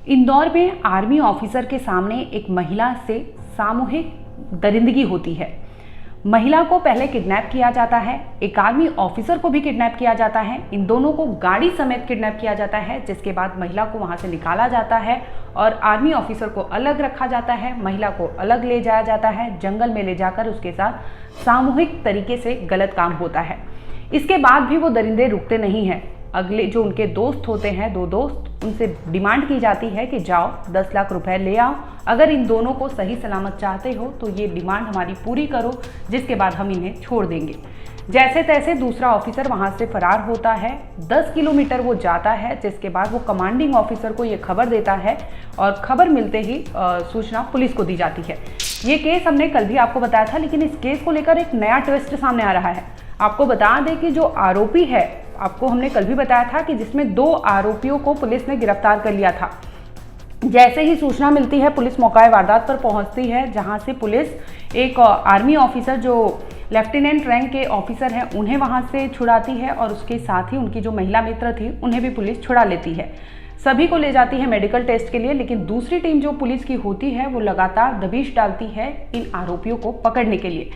इंदौर में army officer के सामने एक महिला से सामूहिक दरिंदगी होती है। महिला को पहले किडनैप किया जाता है, एक आर्मी ऑफिसर को भी किडनैप किया जाता है। इन दोनों को गाड़ी समेत किडनैप किया जाता है, जिसके बाद महिला को वहां से निकाला जाता है और आर्मी ऑफिसर को अलग रखा जाता है, महिला को अलग ले जाया जाता है। जंगल में ले जाकर उसके साथ सामूहिक तरीके से गलत काम होता है। इसके बाद भी वो दरिंदे रुकते नहीं हैं। अगले जो उनके दोस्त होते हैं, दो दोस्त, उनसे डिमांड की जाती है कि जाओ 10 लाख रुपए ले आओ, अगर इन दोनों को सही सलामत चाहते हो तो ये डिमांड हमारी पूरी करो, जिसके बाद हम इन्हें छोड़ देंगे। जैसे तैसे दूसरा ऑफिसर वहां से फरार होता है। 10 किलोमीटर वो जाता है, जिसके बाद वो कमांडिंग ऑफिसर को ये खबर देता है और खबर मिलते ही सूचना पुलिस को दी जाती है। ये केस हमने कल भी आपको बताया था, लेकिन इस केस को लेकर एक नया ट्विस्ट सामने आ रहा है। आपको बता दें कि जो आरोपी है, आपको हमने कल भी बताया था कि जिसमें 2 आरोपियों को पुलिस ने गिरफ्तार कर लिया था। जैसे ही सूचना मिलती है, पुलिस मौका वारदात पर पहुंचती है, जहां से पुलिस एक आर्मी ऑफिसर जो लेफ्टिनेंट रैंक के ऑफिसर हैं उन्हें वहां से छुड़ाती है और उसके साथ ही उनकी जो महिला मित्र थी उन्हें भी पुलिस छुड़ा लेती है। सभी को ले जाती है मेडिकल टेस्ट के लिए, लेकिन दूसरी टीम जो पुलिस की होती है वो लगातार दबिश डालती है इन आरोपियों को पकड़ने के लिए।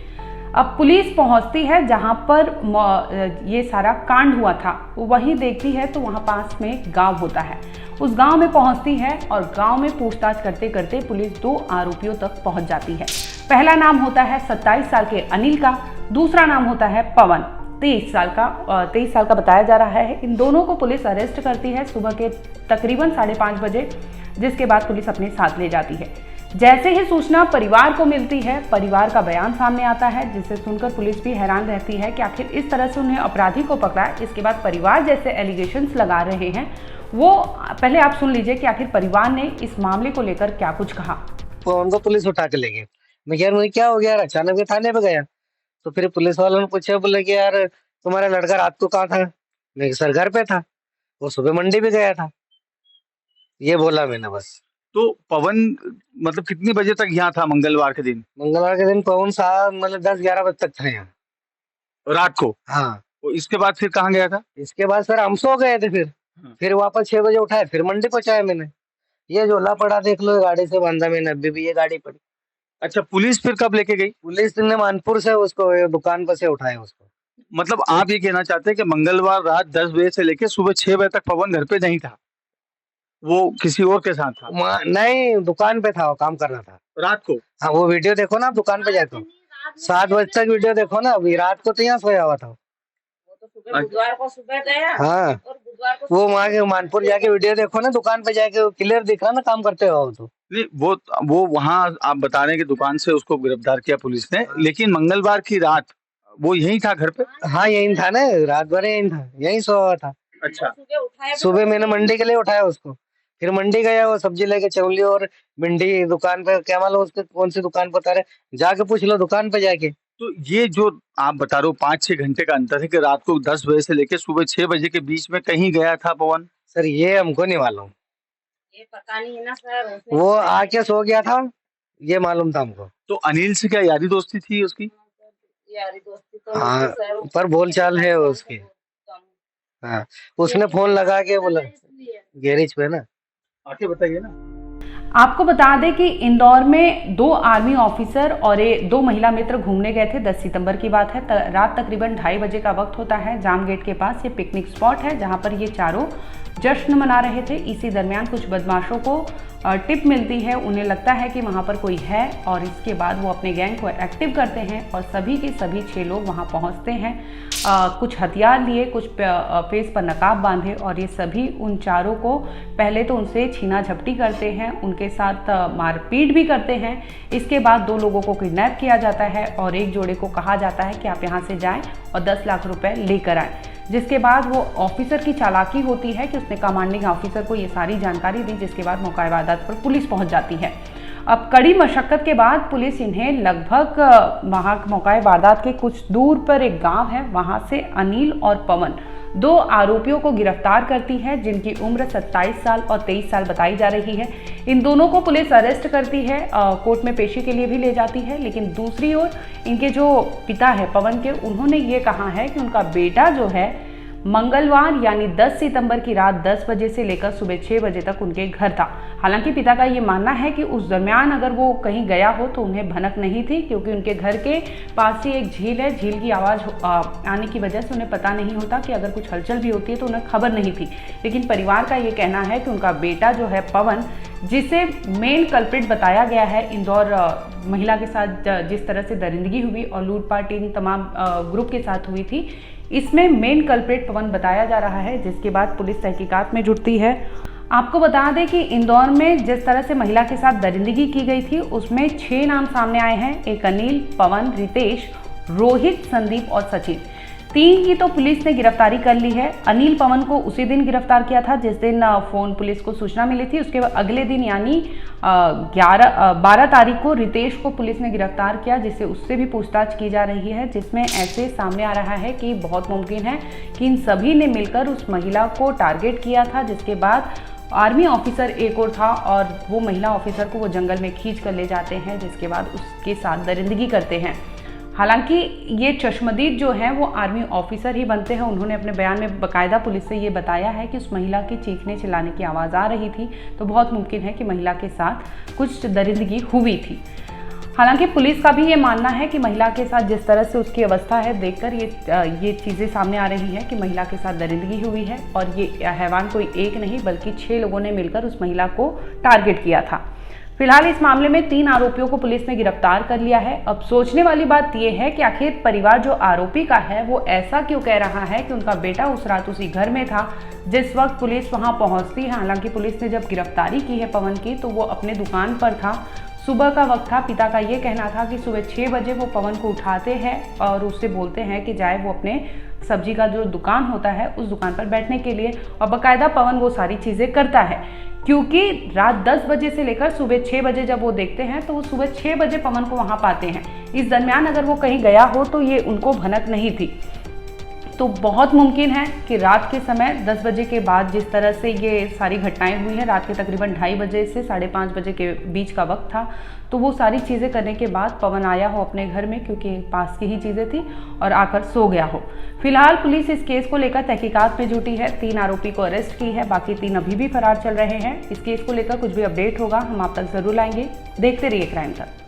अब पुलिस पहुंचती है जहां पर ये सारा कांड हुआ था, वहीं देखती है तो वहां पास में गांव होता है। उस गांव में पहुंचती है और गांव में पूछताछ करते करते पुलिस 2 आरोपियों तक पहुंच जाती है। पहला नाम होता है 27 साल के अनिल का, दूसरा नाम होता है पवन 23 साल का बताया जा रहा है। इन दोनों को पुलिस अरेस्ट करती है सुबह के तकरीबन 5:30 बजे, जिसके बाद पुलिस अपने साथ ले जाती है। जैसे ही सूचना परिवार को मिलती है, परिवार का बयान सामने आता है, जिसे सुनकर पुलिस भी हैरान रहती है कि आखिर इस तरह से उन्हें अपराधी को पकड़ा। इसके बाद परिवार जैसे एलिगेशंस लगा रहे हैं, वो पहले आप सुन लीजिए कि आखिर परिवार ने इस मामले को लेकर क्या कुछ कहा। तो उनको पुलिस उठा के ले गई। मैं यार मुझे क्या हो गया यार, अचानक मैं थाने पे गया तो फिर पुलिस वालों ने पूछा, बोले कि यार तुम्हारा लड़का रात को कहाँ था? मैं सर घर पे था, वो सुबह मंडी पे गया था, ये बोला मैंने बस। तो पवन मतलब कितनी बजे तक यहाँ था मंगलवार के दिन? मंगलवार के दिन पवन साहब मतलब 10-11 बजे तक था यहाँ रात को? हाँ। तो इसके बाद फिर कहाँ गया था? इसके बाद सर हम सो गए थे, फिर वापस 6 बजे उठाए, फिर मंडी पहुंचाया मैंने। ये झोला पड़ा देख लो, गाड़ी से बांधा मैंने, अभी भी ये गाड़ी पड़ी। अच्छा, पुलिस फिर कब लेके गई? पुलिस ने मानपुर से उसको दुकान पर से उठाया उसको। मतलब आप ये कहना चाहते हैं कि मंगलवार रात 10 बजे से लेके सुबह 6 बजे तक पवन घर पे नहीं था, वो किसी और के साथ था? नहीं, दुकान पे था, वो काम कर रहा था रात को? हाँ, वो वीडियो देखो ना, आप दुकान पे जाते हो 7 बजे तक वीडियो देखो ना, अभी रात को तो यहाँ सोया हुआ था। बुधवार को सुबह गया हाँ, और बुधवार को वो वहाँ के मानपुर जाके वीडियो देखो ना, दुकान पे जाके क्लियर दिख रहा ना काम करते हो तो। नहीं, वो वहाँ आप बता रहे हैं कि दुकान से उसको गिरफ्तार किया पुलिस ने, लेकिन मंगलवार की रात वो यहीं था घर पे? हाँ, यहीं था ना, रात भर यहीं था, यहीं सोया हुआ था। अच्छा, सुबह मैंने मंडी के लिए उठाया उसको, फिर मंडी गया, वो सब्जी लेके चौली और भिंडी दुकान पे, क्या मालूम उसके कौन सी दुकान पर उतारे, जाके पूछ लो दुकान पे जाके। तो ये जो आप बता रहे हो 5-6 घंटे का अंतर है कि रात को 10 बजे से लेके सुबह 6 बजे के बीच में कहीं गया था पवन? सर ये हमको नहीं मालूम, ये पता नहीं है ना सर। उसने वो आके सो गया था, ये मालूम था हमको। तो अनिल से क्या यारी दोस्ती थी उसकी? यारी दोस्ती तो हाँ, सर, पर बोलचाल है उसकी। हाँ, उसने फोन लगा के बोला गैरेज पे ना। आके बताइए ना। आपको बता दें कि इंदौर में 2 आर्मी ऑफिसर और 2 महिला मित्र घूमने गए थे। 10 सितंबर की बात है, रात तकरीबन 2:30 बजे का वक्त होता है। जाम गेट के पास ये पिकनिक स्पॉट है, जहां पर ये चारों जश्न मना रहे थे। इसी दरमियान कुछ बदमाशों को टिप मिलती है, उन्हें लगता है कि वहां पर कोई है और इसके बाद वो अपने गैंग को एक्टिव करते हैं और सभी के सभी 6 लोग वहां पहुंचते हैं, कुछ हथियार लिए, कुछ फेस पर नकाब बांधे, और ये सभी उन चारों को पहले तो उनसे छीना झपटी करते हैं, उनके साथ मारपीट भी करते हैं। इसके बाद 2 लोगों को किडनैप किया जाता है और एक जोड़े को कहा जाता है कि आप यहाँ से जाएं और 10 लाख रुपए लेकर आए। जिसके बाद वो ऑफिसर की चालाकी होती है कि उसने कमांडिंग ऑफिसर को ये सारी जानकारी दी, जिसके बाद मौका वारदात पर पुलिस पहुंच जाती है। अब कड़ी मशक्कत के बाद पुलिस इन्हें लगभग मौका वारदात के कुछ दूर पर एक गांव है, वहां से अनिल और पवन 2 आरोपियों को गिरफ्तार करती है, जिनकी उम्र 27 साल और 23 साल बताई जा रही है। इन दोनों को पुलिस अरेस्ट करती है, कोर्ट में पेशी के लिए भी ले जाती है। लेकिन दूसरी ओर इनके जो पिता है पवन के, उन्होंने ये कहा है कि उनका बेटा जो है मंगलवार यानी 10 सितंबर की रात 10 बजे से लेकर सुबह 6 बजे तक उनके घर था। हालांकि पिता का ये मानना है कि उस दरमियान अगर वो कहीं गया हो तो उन्हें भनक नहीं थी, क्योंकि उनके घर के पास ही एक झील है। झील की आवाज़ आने की वजह से उन्हें पता नहीं होता कि अगर कुछ हलचल भी होती है तो उन्हें खबर नहीं थी। लेकिन परिवार का ये कहना है कि उनका बेटा जो है पवन, जिसे मेन कल्प्रिट बताया गया है इंदौर महिला के साथ जिस तरह से दरिंदगी हुई और लूटपाट इन तमाम ग्रुप के साथ हुई थी, इसमें मेन कल्प्रिट पवन बताया जा रहा है, जिसके बाद पुलिस तहकीकात में जुटती है। आपको बता दें कि इंदौर में जिस तरह से महिला के साथ दरिंदगी की गई थी उसमें 6 नाम सामने आए हैं। एक अनिल, पवन, रितेश, रोहित, संदीप और सचिन। 3 की तो पुलिस ने गिरफ्तारी कर ली है। अनिल पवन को उसी दिन गिरफ्तार किया था जिस दिन फोन पुलिस को सूचना मिली थी। उसके अगले दिन यानी 12 तारीख को रितेश को पुलिस ने गिरफ्तार किया, जिससे उससे भी पूछताछ की जा रही है, जिसमें ऐसे सामने आ रहा है कि बहुत मुमकिन है कि इन सभी ने मिलकर उस महिला को टारगेट किया था। जिसके बाद आर्मी ऑफिसर एक और था और वो महिला ऑफिसर को वो जंगल में खींच कर ले जाते हैं, जिसके बाद उसके साथ दरिंदगी करते हैं। हालांकि ये चश्मदीद जो हैं वो आर्मी ऑफिसर ही बनते हैं। उन्होंने अपने बयान में बाकायदा पुलिस से ये बताया है कि उस महिला की चीखने चिल्लाने की आवाज़ आ रही थी, तो बहुत मुमकिन है कि महिला के साथ कुछ दरिंदगी हुई थी। हालांकि पुलिस का भी ये मानना है कि महिला के साथ जिस तरह से उसकी अवस्था है देखकर ये चीज़ें सामने आ रही हैं कि महिला के साथ दरिंदगी हुई है और ये हैवान कोई एक नहीं बल्कि 6 लोगों ने मिलकर उस महिला को टारगेट किया था। फिलहाल इस मामले में 3 आरोपियों को पुलिस ने गिरफ्तार कर लिया है। अब सोचने वाली बात यह है कि आखिर परिवार जो आरोपी का है वो ऐसा क्यों कह रहा है कि उनका बेटा उस रात उसी घर में था जिस वक्त पुलिस वहां पहुंचती है। हालांकि पुलिस ने जब गिरफ्तारी की है पवन की तो वो अपने दुकान पर था, सुबह का वक्त था। पिता का ये कहना था कि सुबह 6 बजे वो पवन को उठाते हैं और उससे बोलते हैं कि जाए वो अपने सब्जी का जो दुकान होता है उस दुकान पर बैठने के लिए, और बाकायदा पवन वो सारी चीज़ें करता है। क्योंकि रात 10 बजे से लेकर सुबह 6 बजे जब वो देखते हैं तो वो सुबह 6 बजे पवन को वहाँ पाते हैं। इस दरमियान अगर वो कहीं गया हो तो ये उनको भनक नहीं थी। तो बहुत मुमकिन है कि रात के समय 10 बजे के बाद जिस तरह से ये सारी घटनाएं हुई हैं, रात के तकरीबन 2:30 बजे से 5:30 बजे के बीच का वक्त था, तो वो सारी चीज़ें करने के बाद पवन आया हो अपने घर में, क्योंकि पास की ही चीज़ें थी, और आकर सो गया हो। फिलहाल पुलिस इस केस को लेकर तहकीकात में जुटी है। 3 आरोपी को अरेस्ट की है, बाकी 3 अभी भी फरार चल रहे हैं। इस केस को लेकर कुछ भी अपडेट होगा हम आप तक जरूर लाएंगे। देखते रहिए क्राइम तक।